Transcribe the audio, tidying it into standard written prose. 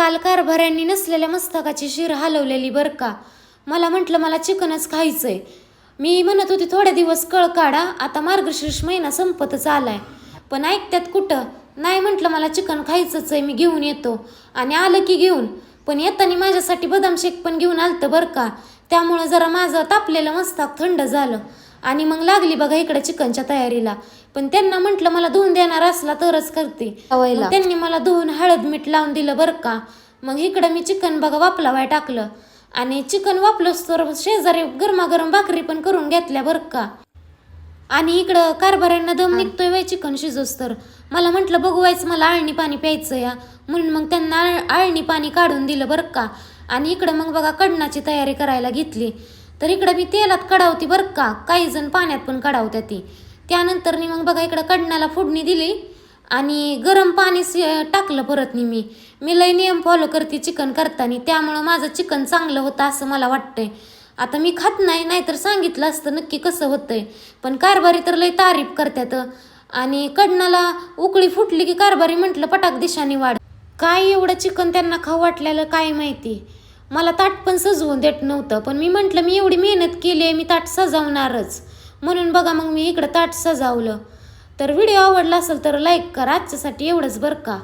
काल कारभाऱ्यांनी नसलेल्या मस्तकाची शिर हलवलेली बरं का. मला म्हटलं मला चिकनच खायचंय. मी म्हणत होते थोडे दिवस कळ काढा, आता मार्गशीर्ष महिना संपतच आलाय. पण ऐकत्यात कुठं. नाही म्हटलं मला चिकन खायचंच आहे, मी घेऊन येतो. आणि आलं की घेऊन. पण येताना माझ्यासाठी बदाम शेक पण घेऊन आलतं बरं का. त्यामुळं जरा माझं तापलेलं मस्तक थंड झालं. आणि मग लागली बघा इकडे चिकनच्या तयारीला. पण त्यांना म्हटलं मला धुवून देणार असला तरच करते. त्यांनी मला धुवून हळद मीठ लावून दिलं बरं का. मग इकडं मी चिकन बघा वापलावाय टाकलं. आणि चिकन वापलंच तर शेजारी गरमागरम भाकरी पण करून घेतल्या बरं का. आणि इकडं कारभाऱ्यांना दम निघतोय वय चिकन शिजोस तर. मला म्हटलं बघवायचं मला आळणी पाणी प्यायचं या, म्हणून मग त्यांना आळणी पाणी काढून दिलं बरं का. आणि इकडं मग बघा कडणाची तयारी करायला घेतली. तर इकडं मी तेलात कढावती बरं का, काही जण पाण्यात पण कढावत्या ती. त्यानंतर मग बघा इकडं कडणाला फोडणी दिली आणि गरम पाणी टाकलं परत मी लय नियम फॉलो करते चिकन करताना, त्यामुळं माझं चिकन चांगलं होतं असं मला वाटतंय. आता मी खात नाही, नाहीतर सांगितलं असतं नक्की कसं होतंय. पण कारभारी तर लय तारीफ करतात. आणि कडणाला उकळी फुटली की कारभारी म्हटलं पटाक दिशाने वाढ. काय एवढं चिकन त्यांना खाऊ वाटलेलं काय माहिती. मला ताट पण सजवून देत नव्हतं. पण मी म्हटलं मी एवढी मेहनत केली आहे, मी ताट सजवणारच. म्हणून बघा मग मी इकडं ताट सजावलं. तर व्हिडिओ आवडला असेल तर लाईक करा. आजच्यासाठी एवढंच बरं का.